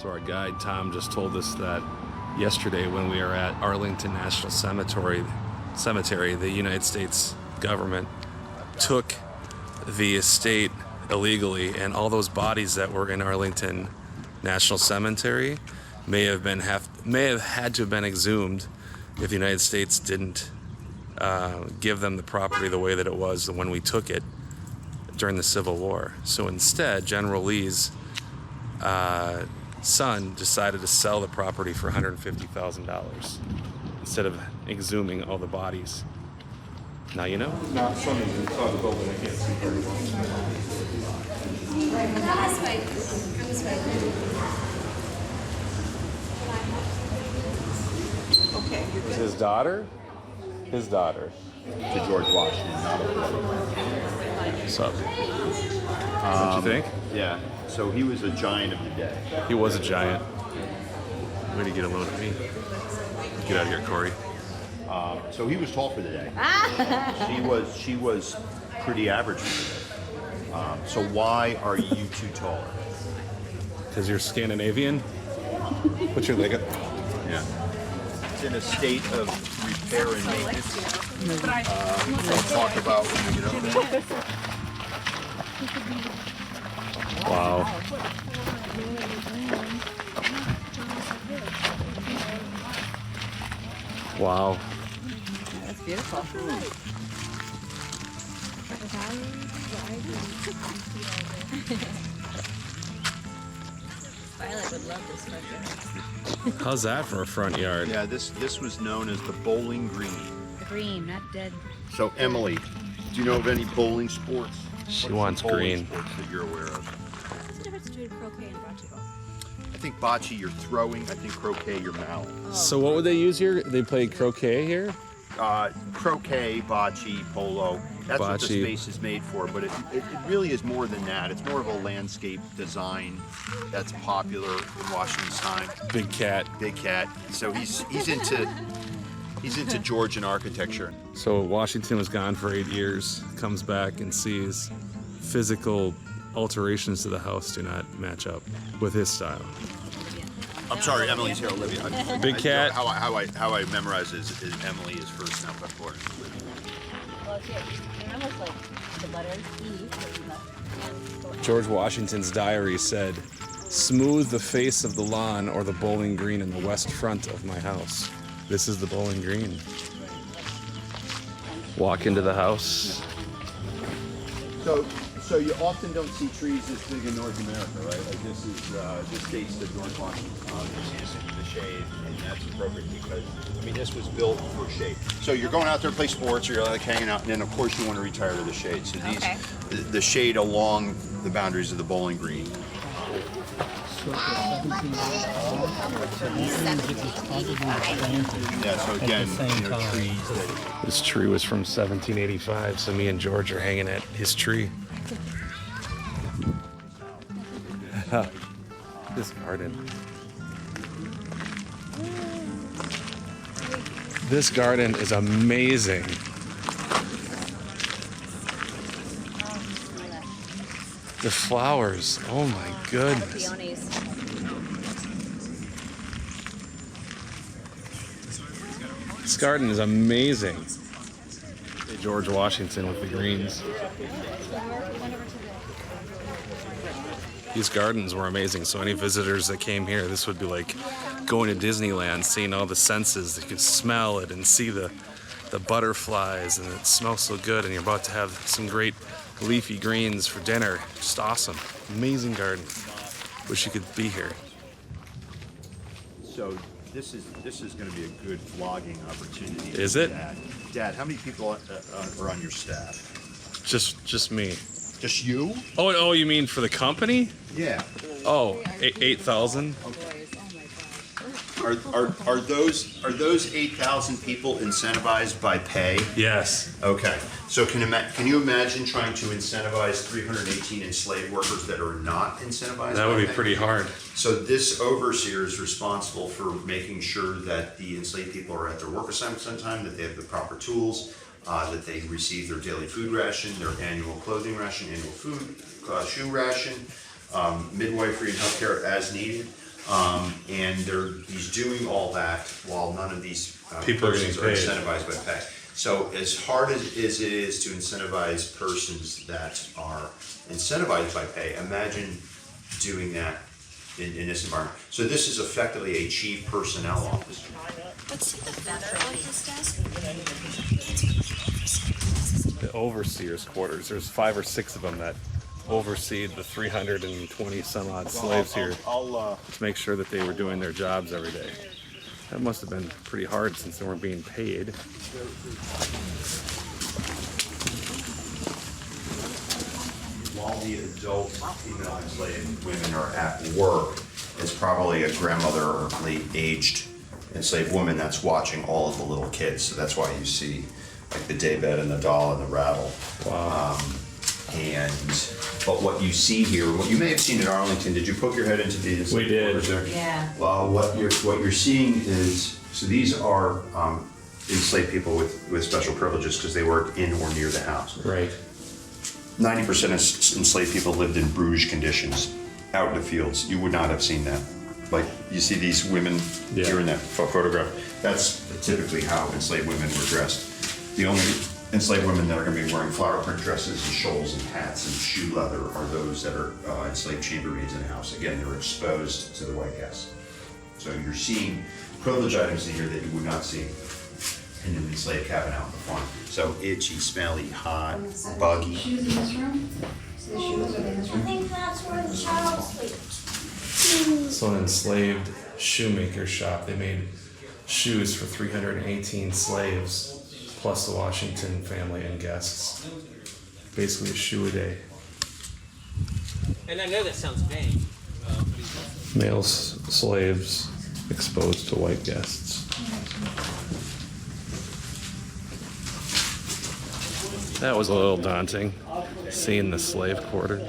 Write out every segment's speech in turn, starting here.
So our guide Tom just told us that yesterday when we were at Arlington National Cemetery, the United States government took the estate illegally, and all those bodies that were in Arlington National Cemetery may have had to have been exhumed if the United States didn't give them the property the way that it was when we took it during the Civil War. So instead, General Lee's son decided to sell the property for $150,000 instead of exhuming all the bodies. Now you know. Now, some inside the building, I can't see very well. This way. Okay. Is his daughter? His daughter. To George Washington, not a brother. What's up? What you think? Yeah. So he was a giant of the day. He was a giant. Way to get a load of me. Get out of here, Corey. So he was tall for the day. She was pretty average for the day. So why are you two taller? Because you're Scandinavian? What's your leg up? Yeah. It's in a state of repair and maintenance. We'll talk about when we get over there. Wow. Wow. That's beautiful. Violet would love this structure. How's that for a front yard? Yeah, this was known as the bowling green. The green, not dead. So Emily, do you know of any bowling sports? She wants green. Sports that you're aware of? What's the difference between croquet and bocce ball? I think bocce you're throwing. I think croquet you're mallowing. So what would they use here? They play croquet here? Croquet, bocce, polo. That's what the Bocce. space is made for, but it really is more than that. It's more of a landscape design that's popular in Washington's time. Big cat. Big cat. So he's into Georgian architecture. So Washington was gone for 8 years, comes back and sees physical alterations to the house do not match up with his style. I'm sorry, Emily's here, Olivia. Big cat. How I memorize is Emily is first, now before Olivia. Well, it's almost like the letter E. George Washington's diary said, "Smooth the face of the lawn or the bowling green in the west front of my house." This is the bowling green. Walk into the house. So you often don't see trees this big in North America, right? Like this dates to George Washington's time. The shade, and that's appropriate because this was built for shade. So you're going out there to play sports, or you're like hanging out, and then of course you want to retire to the shade. So the shade along the boundaries of the bowling green. Yeah. So again, trees that. This tree was from 1785, so me and George are hanging at his tree. This garden. This garden is amazing. The flowers, oh my goodness. Peonies. This garden is amazing. George Washington with the greens. These gardens were amazing, so any visitors that came here, this would be like going to Disneyland, seeing all the senses. You could smell it and see the butterflies, and it smells so good, and you're about to have some great leafy greens for dinner. Just awesome. Amazing garden. Wish you could be here. So this is going to be a good vlogging opportunity. Is it? Dad, how many people are on your staff? Just me. Just you? Oh, you mean for the company? Yeah. Oh, 8,000? Are those 8,000 people incentivized by pay? Yes. Okay. So can you imagine trying to incentivize 318 enslaved workers that are not incentivized? That would be pretty hard. So this overseer is responsible for making sure that the enslaved people are at their work assignments on time, that they have the proper tools, that they receive their daily food ration, their annual clothing ration, annual food, shoe ration, midwifery and healthcare as needed. And he's doing all that while none of these People are persons getting are paid. incentivized by pay. So as hard as it is to incentivize persons that are incentivized by pay, imagine doing that in this environment. So this is effectively a chief personnel officer. But see the feather on his desk? The overseer's quarters. There's 5 or 6 of them that oversee the 320 some odd slaves here to make sure that they were doing their jobs every day. That must have been pretty hard since they weren't being paid. While the adult female enslaved women are at work, it's probably a grandmother or aged enslaved woman that's watching all of the little kids. So that's why you see like the daybed and the doll and the rattle. Wow. But what you see here, what you may have seen in Arlington, did you poke your head into the We did. quarters there? Yeah. Well, what you're seeing is, so these are enslaved people with special privileges because they work in or near the house. Right. 90% of enslaved people lived in Bruges conditions, out in the fields. You would not have seen that. Like you see these women here in that photograph. That's typically how enslaved women were dressed. The only enslaved women that are going to be wearing flower print dresses and shawls and hats and shoe leather are those that are enslaved chambermaids in the house. Again, they're exposed to the white guests. So you're seeing privilege items in here that you would not see in an enslaved cabin out on the farm. So itchy, smelly, hot, buggy. Shoes in this room? So the shoes are in this I room? think that's where the child sleeps. So an enslaved shoemaker shop. They made shoes for 318 slaves, plus the Washington family and guests. Basically a shoe a day. And I know that sounds vague. Male slaves exposed to white guests. That was a little daunting, seeing the slave quarters.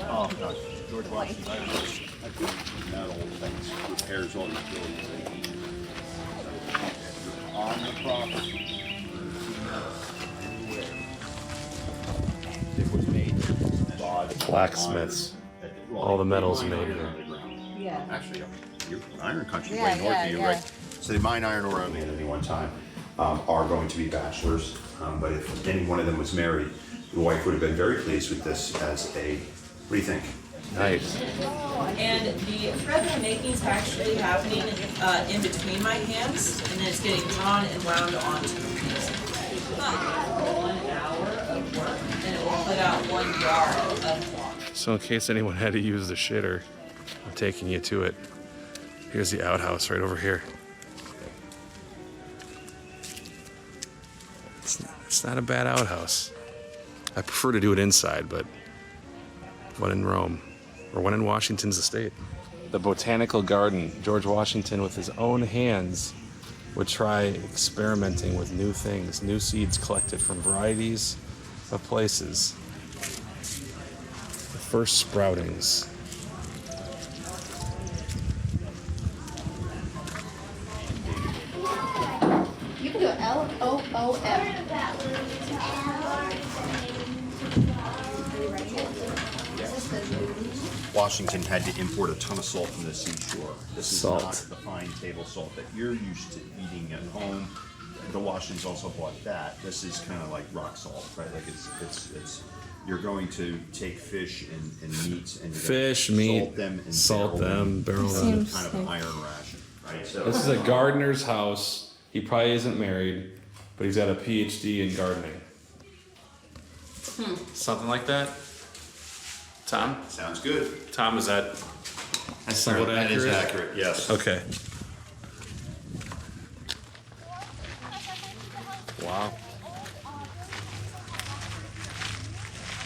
Oh, gosh. George Washington. Metal things, repairs all these buildings. On the property. It was made. Blacksmiths. All the metals made here. Yeah. Actually, your iron country Yeah, way north yeah, of you, yeah. right? So they mine iron ore only at any one time. Are going to be bachelors, but if any one of them was married, the wife would have been very pleased with this as a, what do you think? Nice. And the thread they're making is actually happening in between my hands, and then it's getting drawn and wound onto the piece. 1 hour of work, and it will put out 1 yard of cloth. So in case anyone had to use the shitter, I'm taking you to it. Here's the outhouse right over here. It's not a bad outhouse. I prefer to do it inside, but one in Rome, or one in Washington's estate. The botanical garden. George Washington, with his own hands, would try experimenting with new things, new seeds collected from varieties of places. The first sproutings. You can do L-O-O-F. Washington had to import a ton of salt from the seashore. This is Salt. not the fine table salt that you're used to eating at home. The Washingtons also bought that. This is kind of like rock salt, right? Like it's you're going to take fish and meats and you're Fish, gonna meat, salt them and salt them, barrel them. kind of an iron ration, right? So This is a gardener's house. He probably isn't married, but he's got a PhD in gardening. Something like that? Tom? sounds good. Tom, is that somewhat That is accurate? accurate, yes. Okay. Wow.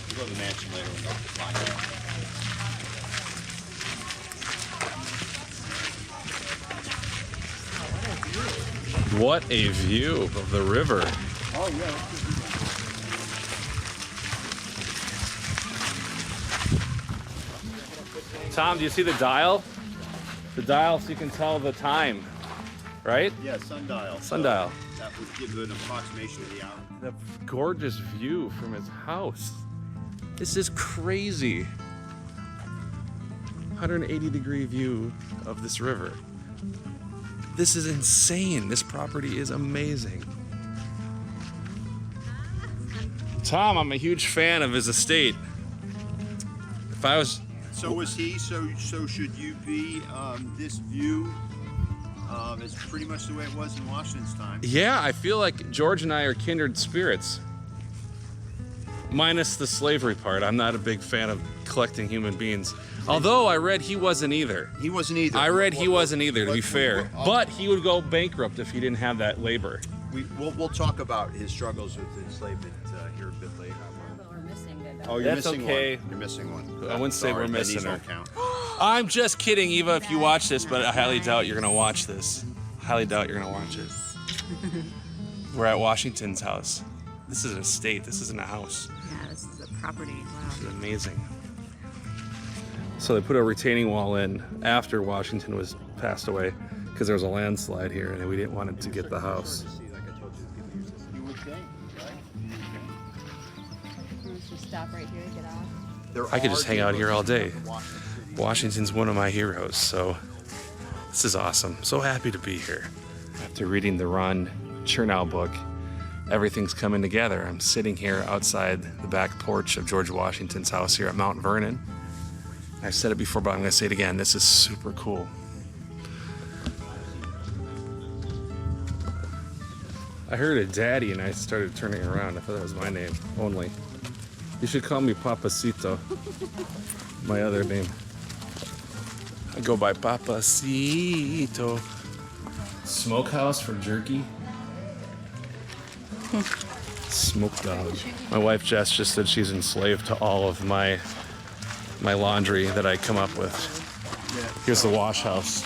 We'll go to the mansion later and look to find out. What a view of the river. Oh, yeah. Tom, do you see the dial? The dial so you can tell the time, right? Yeah, sundial. Sundial. That would give an approximation of the hour. The gorgeous view from his house. This is crazy. 180-degree view of this river. This is insane. This property is amazing. Tom, I'm a huge fan of his estate. If I was... So was he, so should you be. This view is pretty much the way it was in Washington's time. Yeah, I feel like George and I are kindred spirits. Minus the slavery part. I'm not a big fan of collecting human beings. Although I read he wasn't either. He wasn't either. I read he wasn't either, to be fair. But he would go bankrupt if he didn't have that labor. We'll talk about his struggles with enslavement here a bit later. But we're missing it. Oh, you're That's missing okay. one. You're missing one. I wouldn't say Sorry, we're then missing these her. won't count. I'm just kidding, Eva, if you watch this, but I highly doubt you're going to watch this. Highly doubt you're going to watch it. We're at Washington's house. This is an estate. This isn't a house. Yeah, this is a property. Wow. This is amazing. So they put a retaining wall in after Washington was passed away because there was a landslide here and we didn't want it to get the house. You would think, right? Let's just stop right here and get off. There I could just are hang out here all day. Washington City. Washington's one of my heroes, so this is awesome. So happy to be here. After reading the Ron Chernow book, everything's coming together. I'm sitting here outside the back porch of George Washington's house here at Mount Vernon. I've said it before, but I'm going to say it again. This is super cool. I heard a daddy and I started turning around. I thought that was my name only. You should call me Papacito. My other name. I go by Papacito. Smokehouse for jerky. Smoke dog. My wife Jess just said she's enslaved to all of my laundry that I come up with. Here's the wash house.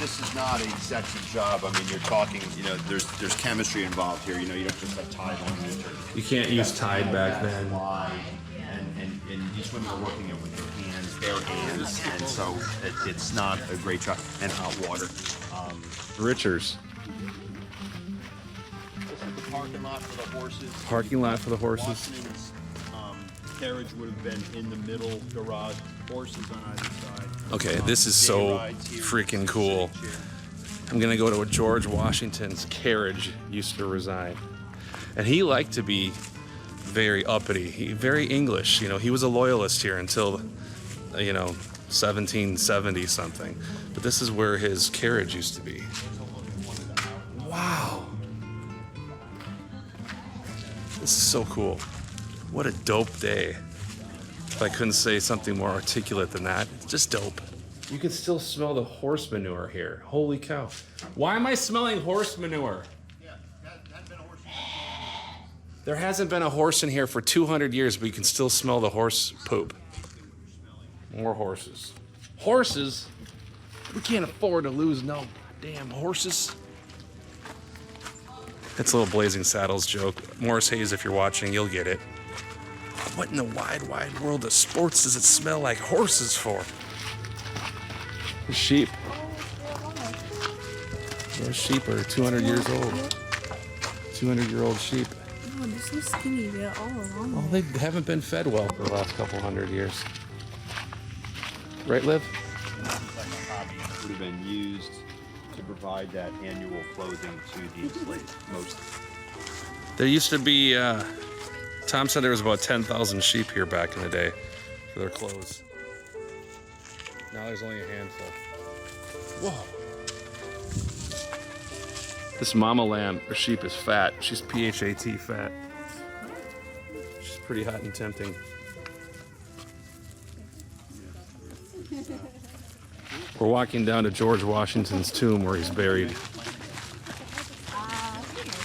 This is not a sexy job. I mean, you're talking, there's chemistry involved here. You don't just have Tide on it. You can't use Tide back then. And these women are working it with their hands, bare hands, and so it's not a great job. And hot water. Richers. This is the parking lot for the horses. Parking lot for the horses. Washington's carriage would have been in the middle garage, horses on either side. Okay, this is so freaking cool. I'm gonna go to where George Washington's carriage used to reside. And he liked to be very uppity, very English. He was a loyalist here until, 1770 something. But this is where his carriage used to be. Wow. This is so cool. What a dope day. If I couldn't say something more articulate than that, it's just dope. You can still smell the horse manure here. Holy cow. Why am I smelling horse manure? Yeah, that hadn't been a horse. There hasn't been a horse in here for 200 years, but you can still smell the horse poop. More horses. Horses? We can't afford to lose no damn horses. It's a little Blazing Saddles joke. Morris Hayes, if you're watching, you'll get it. What in the wide, wide world of sports does it smell like horses for? Sheep. Those sheep are 200 years old. 200-year-old sheep. Oh, they're so skinny. They're all along. Oh, they haven't been fed well for the last couple hundred years. Right, Liv? Would have been used to provide that annual clothing to the enslaved. Most. There used to be, Tom said there was about 10,000 sheep here back in the day for their clothes. Now there's only a handful. Whoa. This mama lamb or sheep is fat. She's PHAT fat. She's pretty hot and tempting. We're walking down to George Washington's tomb where he's buried. 2 years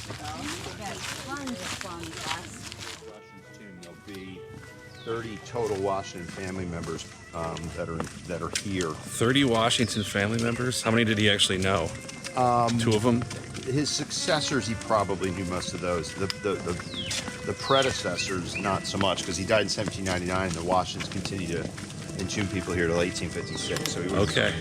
ago, we got tons of clones last. Washington's tomb, there'll be 30 total Washington family members that are here. 30 Washington family members? How many did he actually know? 2 of them? His successors, he probably knew most of those. The predecessors, not so much, because he died in 1799, and the Washingtons continued to entomb people here till 1856. So he was Okay.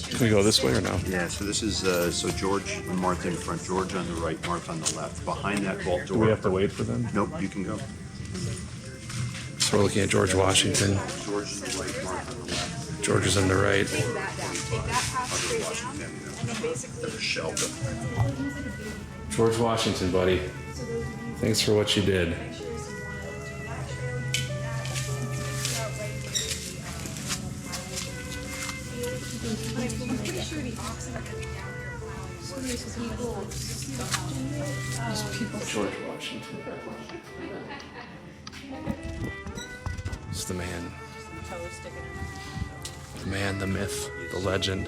Can we go this way or no? Yeah. So this is so George and Martha in front, George on the right, Martha on the left. Behind that vault door. Do we have to wait for them? Nope, you can go. So we're looking at George Washington. George is on the right. George Washington, buddy. Thanks for what you did. George Washington. It's the man. The man, the myth, the legend.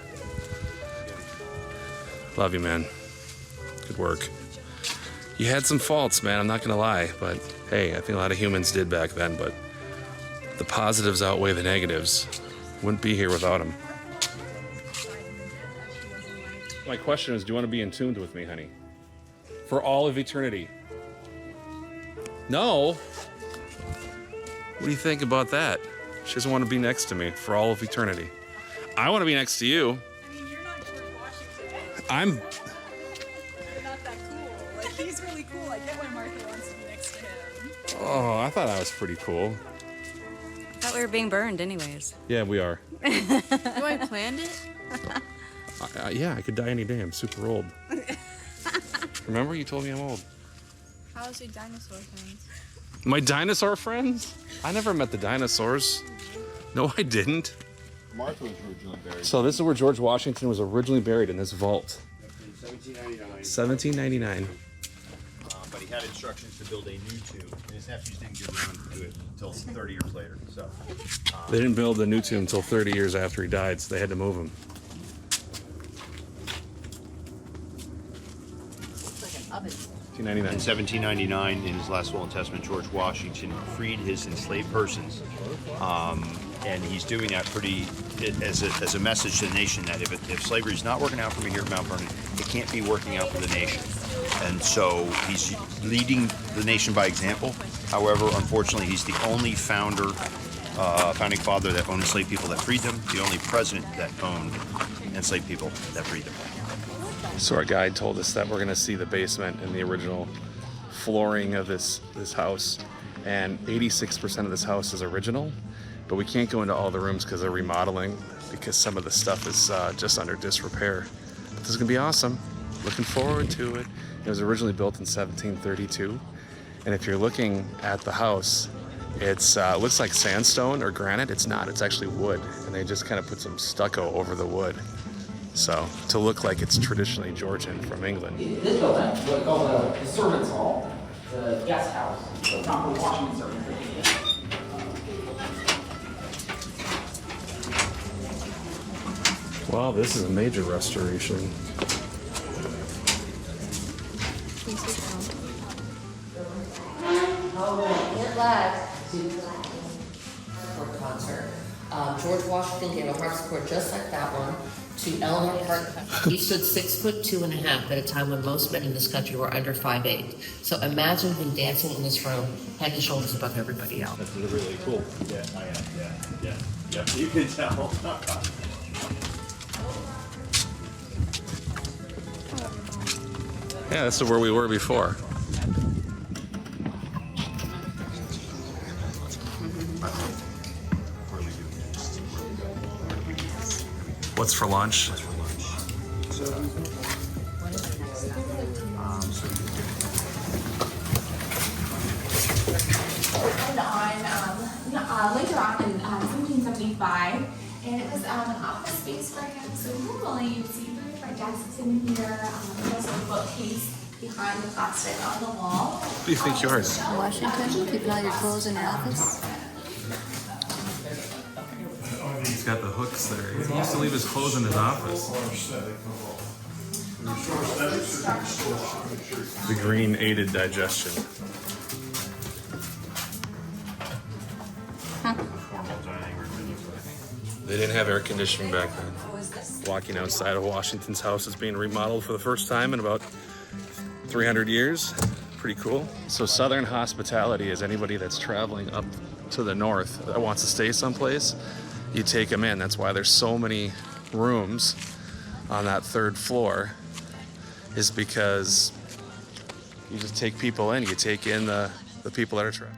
Love you, man. Good work. You had some faults, man, I'm not gonna lie, but hey, I think a lot of humans did back then, but the positives outweigh the negatives. Wouldn't be here without them. My question is, do you want to be in tune with me, honey? For all of eternity? No? What do you think about that? She doesn't want to be next to me for all of eternity. I want to be next to you. I mean, you're not George Washington. I'm... You're not that cool. Like, he's really cool. I get why Martha wants to be next to him. Oh, I thought I was pretty cool. I thought we were being burned anyways. Yeah, we are. Do I planned it? Yeah, I could die any day. I'm super old. Remember, you told me I'm old. How's your dinosaur friends? My dinosaur friends? I never met the dinosaurs. No, I didn't. Martha was originally buried. So this is where George Washington was originally buried, in this vault. In 1799. 1799. But he had instructions to build a new tomb, and his nephews didn't get around to do it until 30 years later. So They didn't build the new tomb until 30 years after he died, so they had to move him. in 1799, in his last will and testament, George Washington freed his enslaved persons, and he's doing that as a message to the nation that if slavery is not working out for me here at Mount Vernon, it can't be working out for the nation. And so he's leading the nation by example. However, unfortunately, he's the only founding father that owned enslaved people that freed them, the only president that owned enslaved people that freed them. So our guide told us that we're going to see the basement and the original flooring of this house, and 86% of this house is original, but we can't go into all the rooms because they're remodeling, because some of the stuff is just under disrepair. But this is going to be awesome. Looking forward to it. It was originally built in 1732, and if you're looking at the house, it looks like sandstone or granite. It's not. It's actually wood, and they just kind of put some stucco over the wood. So, to look like it's traditionally Georgian from England. This building, what we call the servants' hall, the guest house, so it's not for washing servants. Wow, this is a major restoration. Concert. George Washington gave a harpsichord just like that one to Eleanor Park. He stood 6'2.5" at a time when most men in this country were under 5'8". So imagine him dancing in this room, head and shoulders above everybody else. That's really cool. Yeah, I am. Yeah. You can tell. Yeah, this is where we were before. What's for lunch? Later on in 1775, and it was an office space for him. So normally you'd see 3 different desks in here, also a bookcase behind the plastic on the wall. What do you think yours? Washington, keeping all your clothes in your office. He's got the hooks there. He used to leave his clothes in his office. The green aided digestion. They didn't have air conditioning back then. Walking outside of Washington's house is being remodeled for the first time in about 300 years. Pretty cool. So Southern hospitality is anybody that's traveling up to the north that wants to stay someplace, you take them in. That's why there's so many rooms on that 3rd floor, is because you just take people in. You take in the people that are traveling.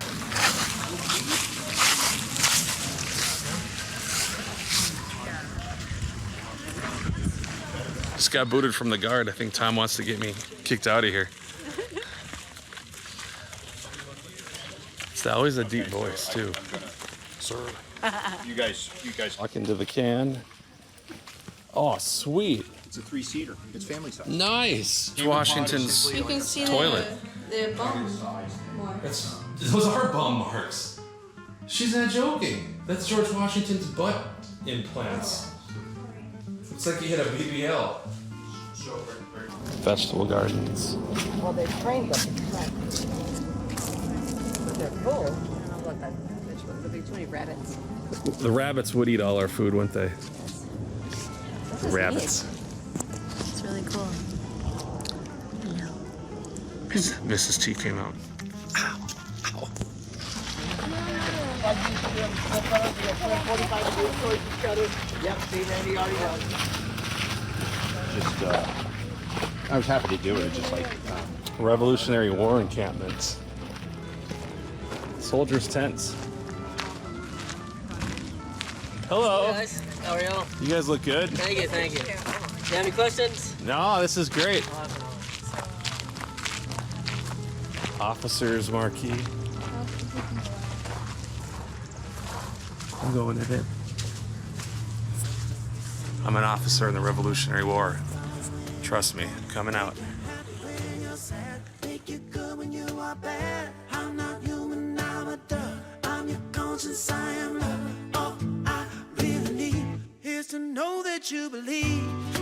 Just got booted from the guard. I think Tom wants to get me kicked out of here. It's always a deep voice too. Sir. You guys. Walk into the can. Oh, sweet. It's a 3-seater. It's family size. Nice. Washington's You can see toilet. the bum more. Those are bum marks. She's not joking. That's George Washington's butt implants. Looks like he had a BBL. Vegetable gardens. Well, they trained them. But they're full. I don't know what that fish was. There'll be too many rabbits. The rabbits would eat all our food, wouldn't they? This is Rabbits. neat. It's really cool. Hello. Mrs. T came out. Ow. Ow. Just, I was happy to do it. Just like, Revolutionary War encampments. Soldiers' tents. Hello. Hey guys, how are y'all? You guys look good. Thank you, thank you. Do you have any questions? No, this is great. Officers marquee. I'm going in it. I'm an officer in the Revolutionary War. Trust me, I'm coming out. To know that you believe